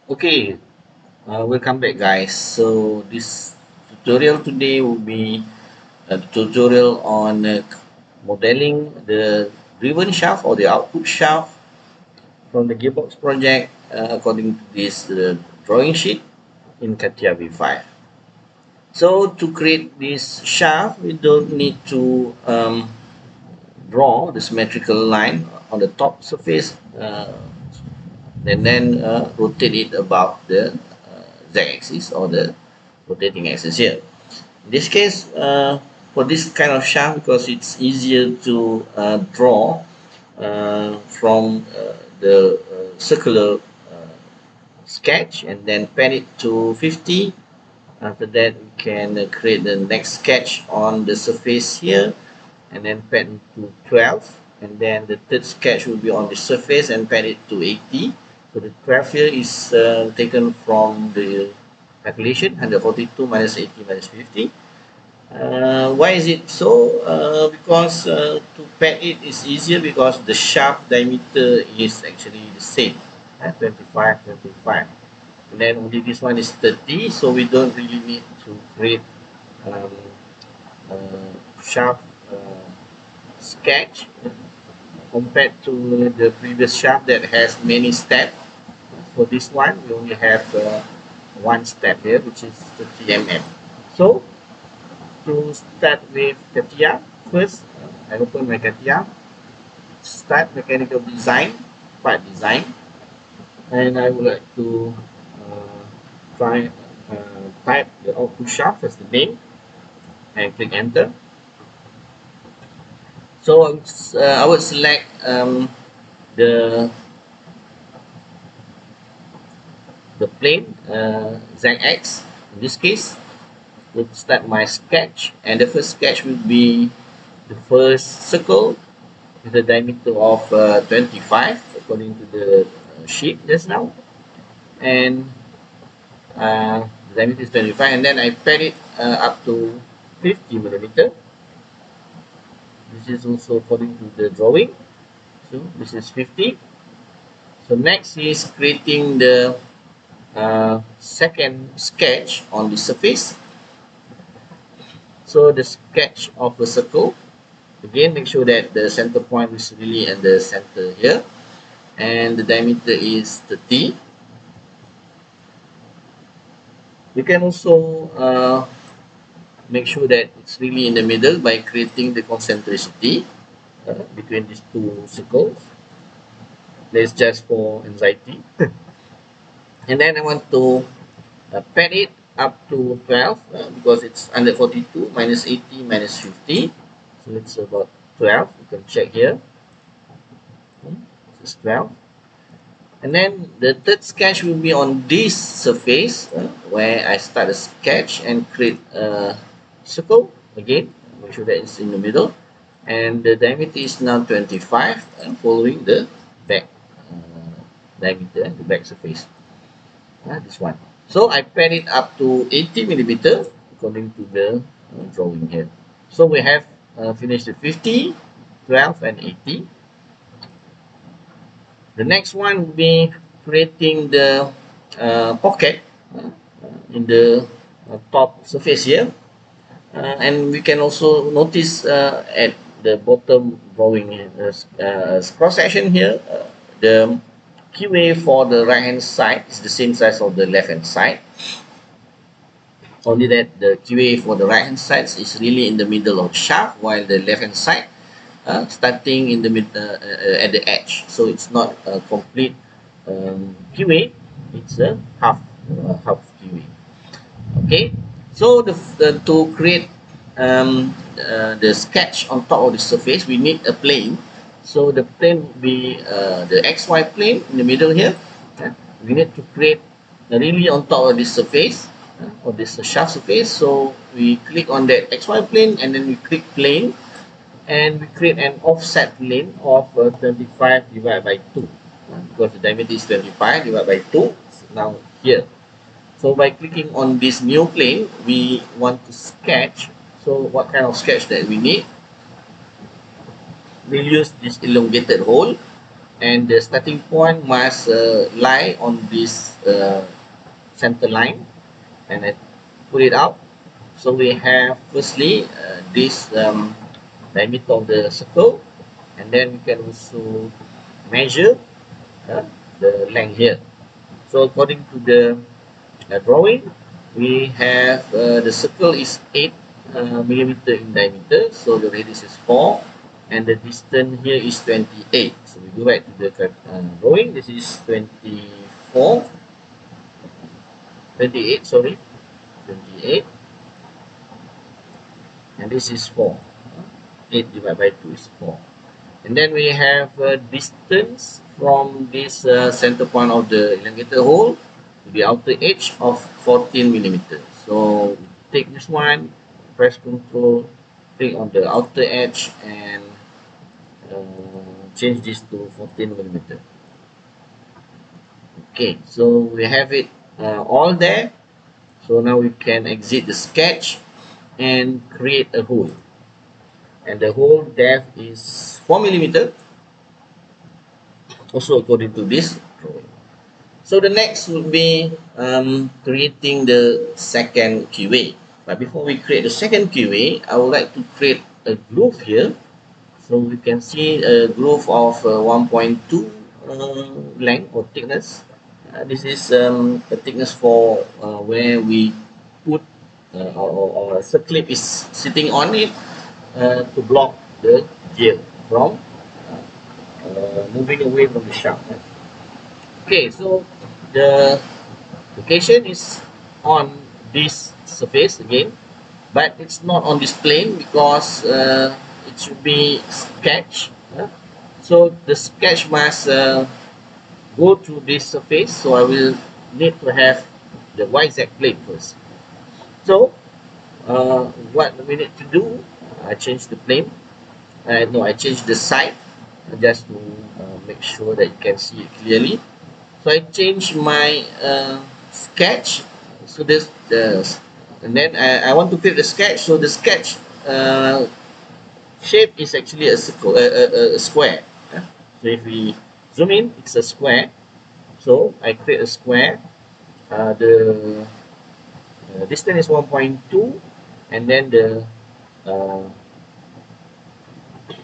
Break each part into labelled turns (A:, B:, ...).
A: Okay, welcome back, guys. So this tutorial today will be a tutorial on modeling the driven shaft or the output shaft from the gearbox project according to this drawing sheet in CATIA V5. So to create this shaft, we don't need to draw the symmetrical line on the top surface and then rotate it about the z-axis or the rotating axis here. In this case, for this kind of shaft, because it's easier to draw from the circular sketch and then pad it to 50. After that, we can create the next sketch on the surface here and then pad it to 12. And then the third sketch will be on the surface and pad it to 80. So the 12 here is taken from the calculation 142 minus 80 minus 50. Why is it so? Because to pad it is easier because the shaft diameter is actually the same, 25, 25. And then only this one is 30, so we don't really need to create um, shaft sketch compared to the previous shaft that has many steps. For this one, we only have one step here, which is 30 mm. So to start with CATIA, first I open my CATIA, start mechanical design, part design, and I would like to uh, try type the output shaft as the name and click enter. So I would select the plane ZX. In this case, would start my sketch, and the first sketch will be the first circle with a diameter of 25 according to the sheet just now, and the diameter is 25, and then I pad it up to 50 millimeter. This is also according to the drawing, so this is 50. So next is creating the second sketch on the surface. So the sketch of a circle, again make sure that the center point is really at the center here, and the diameter is 30. You can also make sure that it's really in the middle by creating the concentricity between these two circles. That's just for anxiety. And then I want to pad it up to 12 because it's under 42 minus 80 minus 50. So it's about 12. You can check here. This is 12. And then the third sketch will be on this surface where I start a sketch and create a circle again. Make sure that it's in the middle. And the diameter is now 25 following the back diameter, the back surface. This one. So I pad it up to 80 millimeter according to the drawing here. So we have finished the 50, 12 and 80. The next one will be creating the pocket in the top surface here. And we can also notice at the bottom drawing cross section here, the QA for the right hand side is the same size of the left hand side. Only that the QA for the right hand side is really in the middle of the shaft, while the left hand side starting in the mid at the edge. So it's not a complete QA; it's a half QA. Okay, so to create the sketch on top of the surface, we need a plane. So the plane will be the XY plane in the middle here. We need to create really on top of this surface or this shaft surface. So we click on that XY plane and then we click plane, and we create an offset plane of 25 divided by 2 because the diameter is 25 divided by 2. Now here. So by clicking on this new plane, we want to sketch. So what kind of sketch that we need? We'll use this elongated hole and the starting point must lie on this center line, and I put it out. So we have firstly this diameter of the circle, and then we can also measure uh, the length here. So according to the drawing, we have the circle is 8 millimeter in diameter, so the radius is 4, and the distance here is 28. So we go back to the drawing. This is 24, 28, sorry, 28, and this is 4. 8 divided by 2 is 4. And then we have distance from this center point of the elongated hole to the outer edge of 14 millimeters. So take this one, press Ctrl, click on the outer edge, and change this to 14 millimeter. Okay, so we have it all there. So now we can exit the sketch and create a hole. And the hole depth is 4 millimeter, also according to this drawing. So the next would be creating the second keyway. But before we create the second keyway, I would like to create a groove here. So we can see a groove of 1.2 length or thickness. This is the thickness for where we put or a circlip is sitting on it to block the gear from moving away from the shaft. Okay, so the location is on this surface again, but it's not on this plane because it should be sketched. So the sketch must go through this surface, so I will need to have the YZ plane first. So what we need to do, I change the plane. No, I change the side just to make sure that you can see it clearly. So I change my sketch. So this and then I want to create the sketch. So the sketch shape is actually a circle, a square. So if we zoom in, it's a square. So I create a square. The distance is 1.2, and then the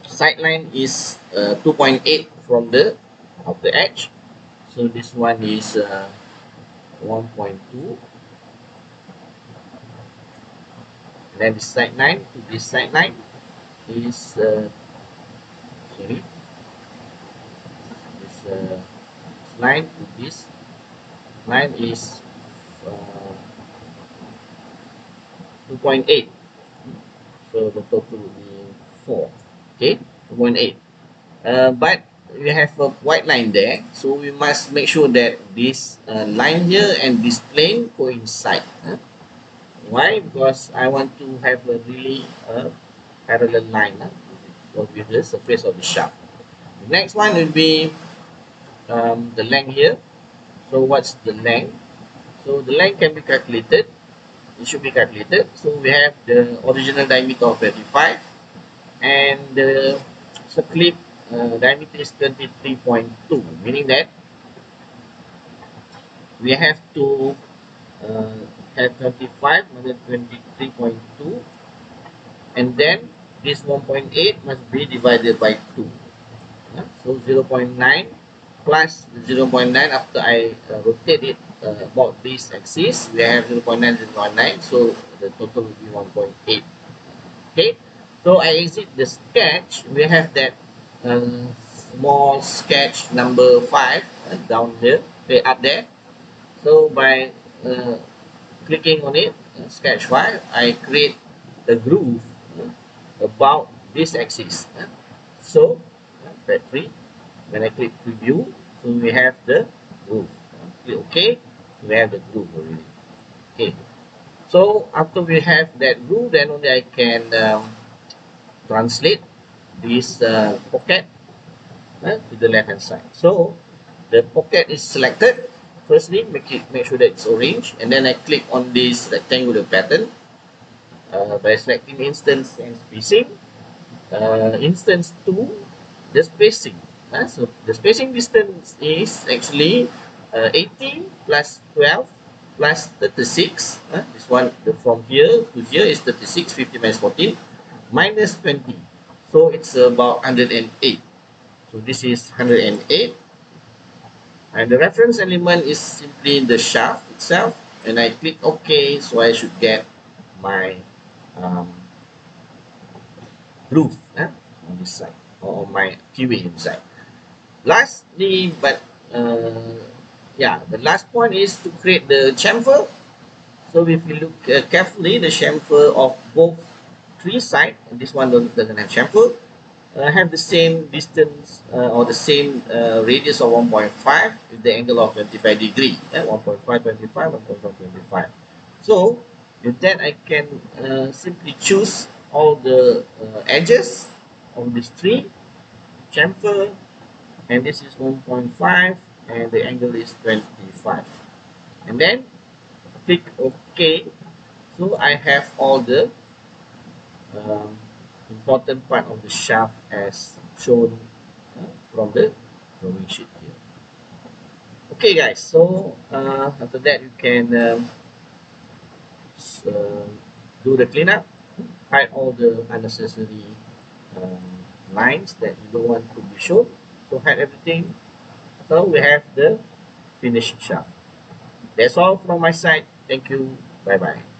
A: side line is 2.8 from the outer edge. So this one is 1.2, and then the side line to this side line is sorry, this line to this line is 2.8. So the total will be 4. Okay, 2.8. But we have a white line there, so we must make sure that this line here and this plane coincide. Why? Because I want to have a really parallel line with the surface of the shaft. The next one will be the length here. So what's the length? So the length can be calculated. It should be calculated. So we have the original diameter of 35, and the circlip diameter is 23.2, meaning that we have to have 25 minus 23.2, and then this 1.8 must be divided by 2. So 0.9 plus 0.9 after I rotate it about this axis, we have 0.9, 0.9, so the total will be 1.8. Okay, so I exit the sketch. We have that small sketch number 5 down here, up there. So by clicking on it, sketch 5, I create a groove about this axis. So battery, when I click preview, so we have the groove. Click OK, we have the groove already. Okay, so after we have that groove, then only I can translate this pocket to the left hand side. So the pocket is selected. Firstly, make sure that it's orange, and then I click on this rectangular pattern by selecting instance and spacing. Instance 2, the spacing So the spacing distance is actually 80 plus 12 plus 36. This one, from here to here is 36, 50 minus 14 minus 20. So it's about 108. So this is 108. And the reference element is simply the shaft itself. And I click OK, so I should get my um, roof on this side, or my QA inside. Lastly, but yeah, the last point is to create the chamfer. So if you look carefully, the chamfer of both three sides, and this one doesn't have chamfer, have the same distance or the same radius of 1.5 with the angle of 25 degree. 1.5, 25, 1.5, 25. So with that, I can simply choose all the edges of this tree, chamfer, and this is 1.5, and the angle is 25. And then click OK. So I have all the um, important part of the shaft as shown from the drawing sheet here. Okay, guys. So after that, you can uh, do the cleanup, hide all the unnecessary lines that you don't want to be shown. So hide everything. So we have the finished shaft. That's all from my side. Thank you. Bye bye.